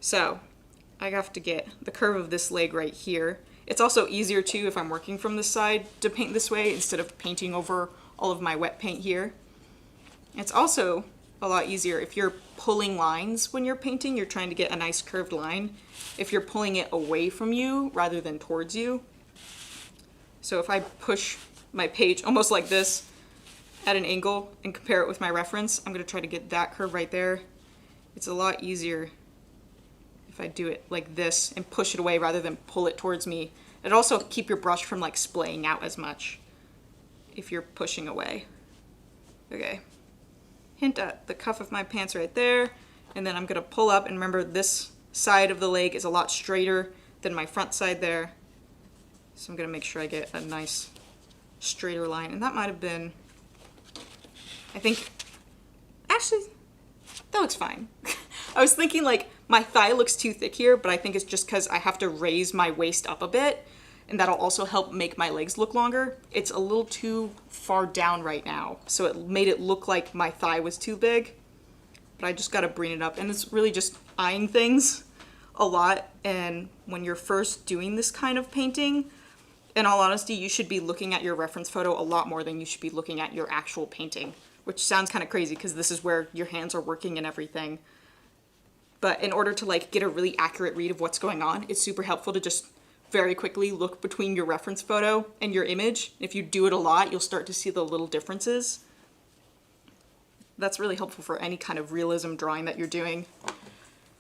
So I have to get the curve of this leg right here. It's also easier too if I'm working from this side to paint this way instead of painting over all of my wet paint here. It's also a lot easier if you're pulling lines when you're painting, you're trying to get a nice curved line, if you're pulling it away from you rather than towards you. So if I push my page almost like this at an angle and compare it with my reference, I'm going to try to get that curve right there. It's a lot easier if I do it like this and push it away rather than pull it towards me. It'd also keep your brush from like splaying out as much if you're pushing away. Okay. Hint at the cuff of my pants right there, and then I'm gonna pull up, and remember this side of the leg is a lot straighter than my front side there. So I'm gonna make sure I get a nice straighter line, and that might have been, I think, actually, that looks fine. I was thinking like my thigh looks too thick here, but I think it's just because I have to raise my waist up a bit, and that'll also help make my legs look longer. It's a little too far down right now, so it made it look like my thigh was too big, but I just gotta bring it up. And it's really just eyeing things a lot, and when you're first doing this kind of painting, in all honesty, you should be looking at your reference photo a lot more than you should be looking at your actual painting, which sounds kind of crazy because this is where your hands are working and everything. But in order to like get a really accurate read of what's going on, it's super helpful to just very quickly look between your reference photo and your image. If you do it a lot, you'll start to see the little differences. That's really helpful for any kind of realism drawing that you're doing,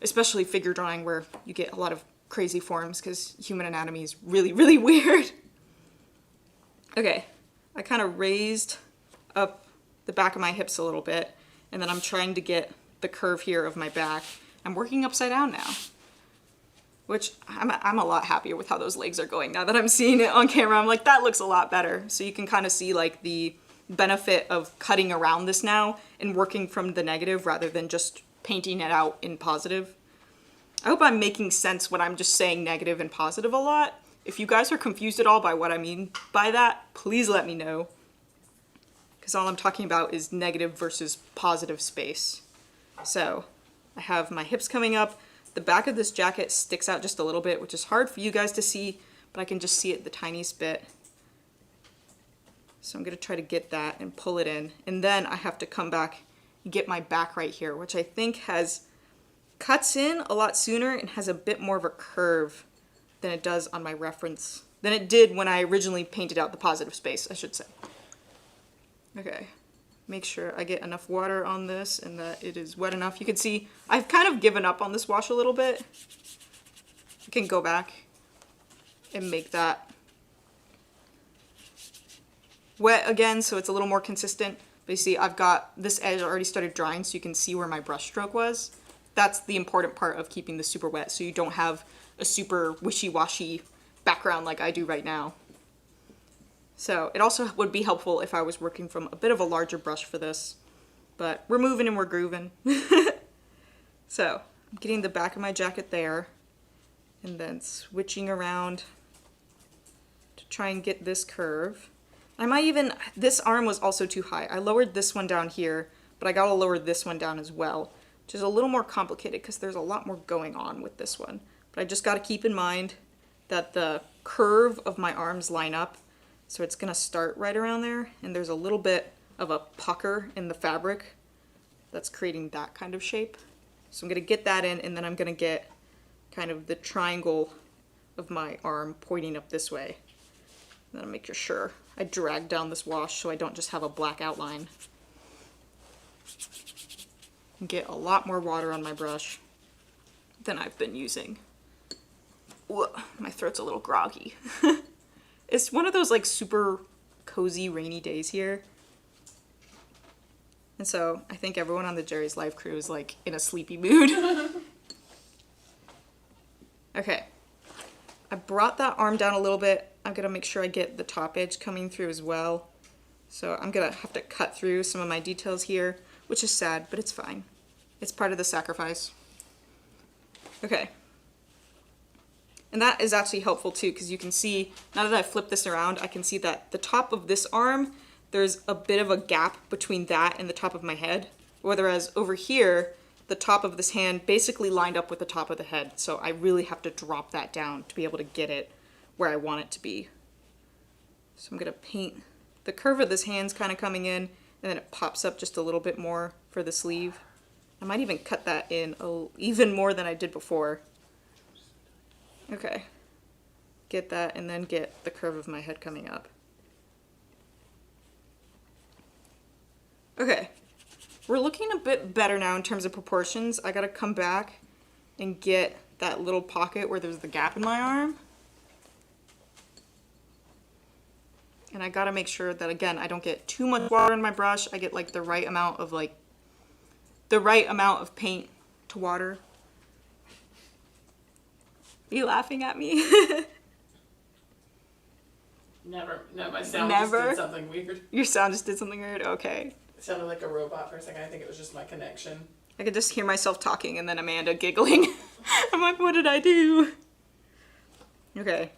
especially figure drawing where you get a lot of crazy forms because human anatomy is really, really weird. Okay, I kind of raised up the back of my hips a little bit, and then I'm trying to get the curve here of my back. I'm working upside down now, which I'm a lot happier with how those legs are going now that I'm seeing it on camera. I'm like, that looks a lot better. So you can kind of see like the benefit of cutting around this now and working from the negative rather than just painting it out in positive. I hope I'm making sense when I'm just saying negative and positive a lot. If you guys are confused at all by what I mean by that, please let me know, because all I'm talking about is negative versus positive space. So I have my hips coming up. The back of this jacket sticks out just a little bit, which is hard for you guys to see, but I can just see it the tiniest bit. So I'm gonna try to get that and pull it in. And then I have to come back and get my back right here, which I think cuts in a lot sooner and has a bit more of a curve than it does on my reference, than it did when I originally painted out the positive space, I should say. Okay. Make sure I get enough water on this and that it is wet enough. You can see I've kind of given up on this wash a little bit. I can go back and make that wet again so it's a little more consistent. But you see I've got this edge already started drying, so you can see where my brush stroke was. That's the important part of keeping this super wet, so you don't have a super wishy-washy background like I do right now. So it also would be helpful if I was working from a bit of a larger brush for this, but we're moving and we're grooving. So I'm getting the back of my jacket there and then switching around to try and get this curve. This arm was also too high. I lowered this one down here, but I gotta lower this one down as well, which is a little more complicated because there's a lot more going on with this one. But I just gotta keep in mind that the curve of my arms line up So it's gonna start right around there, and there's a little bit of a pucker in the fabric that's creating that kind of shape. So I'm gonna get that in, and then I'm gonna get kind of the triangle of my arm pointing up this way. And then I'll make sure I drag down this wash so I don't just have a black outline. Get a lot more water on my brush than I've been using. Whoa, my throat's a little groggy. It's one of those like super cozy rainy days here. And so I think everyone on the Jerry's Live crew is like in a sleepy mood. Okay, I brought that arm down a little bit. I'm gonna make sure I get the top edge coming through as well. So I'm gonna have to cut through some of my details here, which is sad, but it's fine. It's part of the sacrifice. Okay. And that is actually helpful too, because you can see, now that I flip this around, I can see that the top of this arm, there's a bit of a gap between that and the top of my head. Whereas over here, the top of this hand basically lined up with the top of the head. So I really have to drop that down to be able to get it where I want it to be. So I'm gonna paint the curve of this hand's kind of coming in, and then it pops up just a little bit more for the sleeve. I might even cut that in even more than I did before. Okay, get that, and then get the curve of my head coming up. Okay, we're looking a bit better now in terms of proportions. I gotta come back and get that little pocket where there's the gap in my arm. And I gotta make sure that, again, I don't get too much water in my brush. I get like the right amount of paint to water. Are you laughing at me? Never. No, my sound Never? just did something weird. Your sound just did something weird? Okay. It sounded like a robot for a second. I think it was just my connection. I could just hear myself talking and then Amanda giggling. I'm like, what did I do? Okay.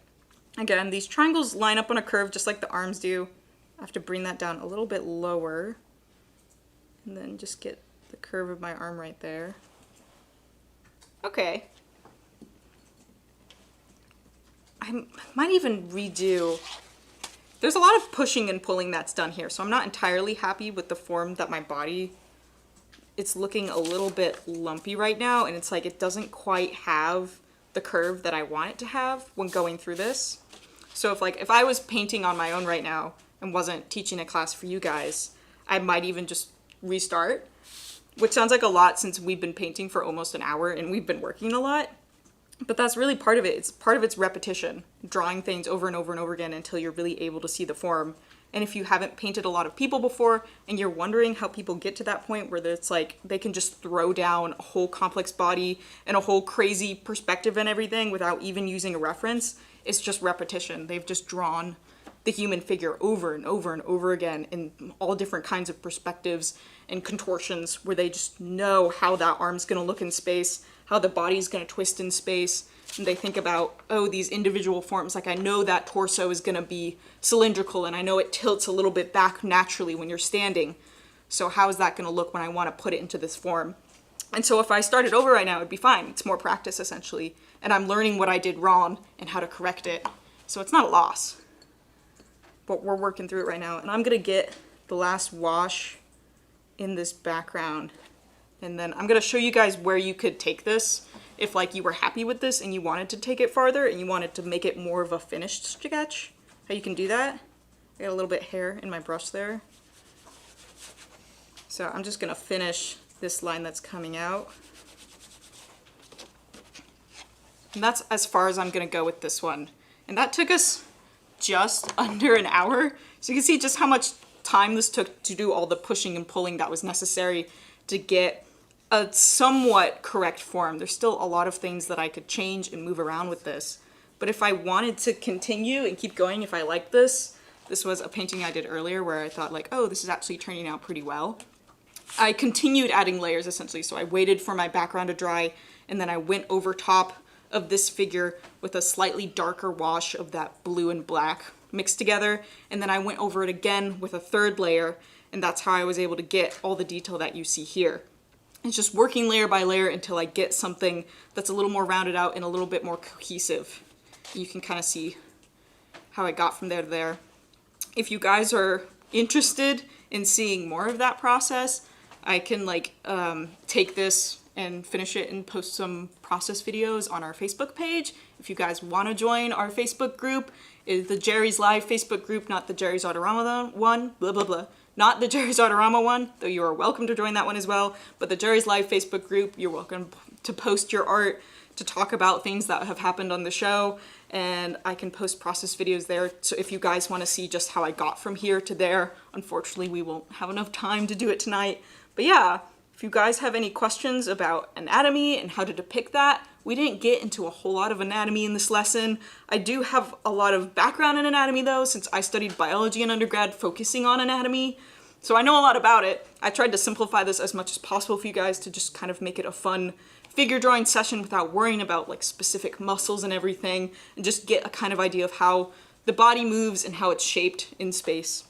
Again, these triangles line up on a curve just like the arms do. I have to bring that down a little bit lower. And then just get the curve of my arm right there. Okay. I might even redo. There's a lot of pushing and pulling that's done here, so I'm not entirely happy with the form that my body, it's looking a little bit lumpy right now, and it's like it doesn't quite have the curve that I want it to have when going through this. So if I was painting on my own right now and wasn't teaching a class for you guys, I might even just restart, which sounds like a lot since we've been painting for almost an hour and we've been working a lot. But that's really part of it. It's part of its repetition, drawing things over and over and over again until you're really able to see the form. And if you haven't painted a lot of people before and you're wondering how people get to that point where it's like they can just throw down a whole complex body and a whole crazy perspective and everything without even using a reference, it's just repetition. They've just drawn the human figure over and over and over again in all different kinds of perspectives and contortions where they just know how that arm's gonna look in space, how the body's gonna twist in space, and they think about, oh, these individual forms, like I know that torso is gonna be cylindrical and I know it tilts a little bit back naturally when you're standing, so how is that gonna look when I wanna put it into this form? And so if I started over right now, it'd be fine. It's more practice essentially, and I'm learning what I did wrong and how to correct it, so it's not a loss. But we're working through it right now, and I'm gonna get the last wash in this background, and then I'm gonna show you guys where you could take this if like you were happy with this and you wanted to take it farther and you wanted to make it more of a finished sketch, how you can do that. I got a little bit of hair in my brush there. So I'm just gonna finish this line that's coming out. And that's as far as I'm gonna go with this one. And that took us just under an hour. So you can see just how much time this took to do all the pushing and pulling that was necessary to get a somewhat correct form. There's still a lot of things that I could change and move around with this. But if I wanted to continue and keep going, if I liked this, this was a painting I did earlier where I thought like, oh, this is actually turning out pretty well. I continued adding layers essentially. So I waited for my background to dry and then I went over top of this figure with a slightly darker wash of that blue and black mixed together. And then I went over it again with a third layer, and that's how I was able to get all the detail that you see here. It's just working layer by layer until I get something that's a little more rounded out and a little bit more cohesive. You can kind of see how I got from there to there. if you guys are interested in seeing more of that process, I can like take this and finish it and post some process videos on our Facebook page. If you guys want to join our Facebook group, is the Jerry's Live Facebook group, not the JerrysArtarama one, blah, blah, blah. Not the JerrysArtarama one, though you are welcome to join that one as well, but the Jerry's Live Facebook group, you're welcome to post your art, to talk about things that have happened on the show, and I can post process videos there. So if you guys want to see just how I got from here to there, unfortunately we won't have enough time to do it tonight. But yeah, if you guys have any questions about anatomy and how to depict that, we didn't get into a whole lot of anatomy in this lesson. I do have a lot of background in anatomy though, since I studied biology in undergrad focusing on anatomy. So I know a lot about it. I tried to simplify this as much as possible for you guys to just kind of make it a fun figure drawing session without worrying about like specific muscles and everything, and just get a kind of idea of how the body moves and how it's shaped in space,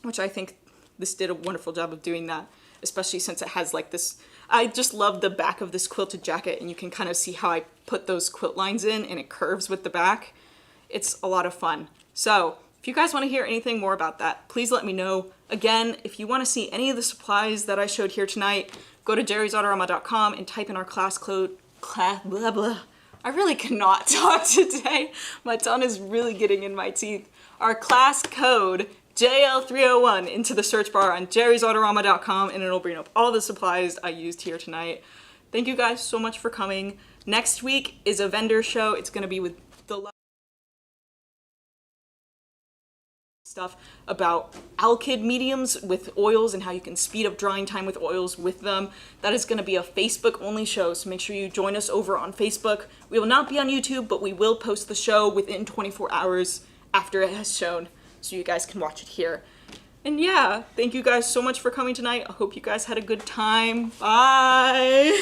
which I think this did a wonderful job of doing that, especially since it has like this, I just love the back of this quilted jacket, and you can kind of see how I put those quilt lines in and it curves with the back. It's a lot of fun. So if you guys want to hear anything more about that, please let me know. Again, if you want to see any of the supplies that I showed here tonight, go to JerrysArtarama.com and type in our class code, blah, blah. I really cannot talk today. My tongue is really getting in my teeth. Our class code, JL301, into the search bar on JerrysArtarama.com, and it'll bring up all the supplies I used here tonight. Thank you guys so much for coming. Next week is a vendor show. It's going to be with the stuff about alkyd mediums with oils and how you can speed up drying time with oils with them. That is going to be a Facebook only show, so make sure you join us over on Facebook. We will not be on YouTube, but we will post the show within 24 hours after it has shown, so you guys can watch it here. And yeah, thank you guys so much for coming tonight. I hope you guys had a good time. Bye!